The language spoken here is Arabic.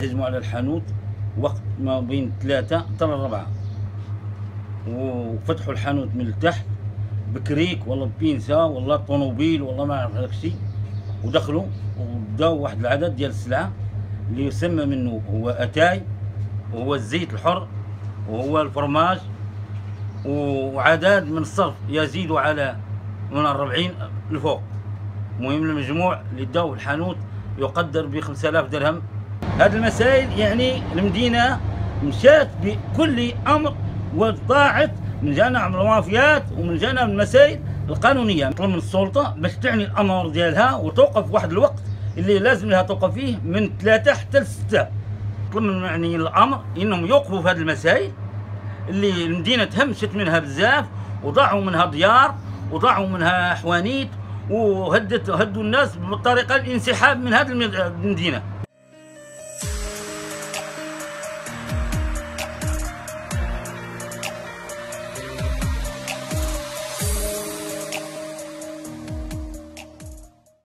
هجموا على الحانوت وقت ما بين 3 حتى 4، وفتحوا الحانوت من التحت بكريك والله ببينسا والله طونوبيل والله ما نعرف هذاك الشيء، ودخلوا وبداو واحد العدد ديال السلعه اللي يسمى منه هو اتاي، وهو الزيت الحر، وهو الفرماج، وعدد من الصرف يزيد على من 40 لفوق. المهم المجموع اللي داو الحانوت يقدر ب 5000 درهم. هذه المسائل يعني المدينه مشات بكل امر وطاعت من جانب المافيات ومن جانب المسائل القانونيه. نطلب من السلطه باش تعني الامر ديالها وتوقف واحد الوقت اللي لازم لها توقف فيه من 3 حتى 6. نطلب من يعني الامر انهم يوقفوا في هذه المسائل اللي المدينه تهمشت منها بزاف، وضاعوا منها ديار وضاعوا منها حوانيت، وهدوا الناس بالطريقه الانسحاب من هذه المدينه.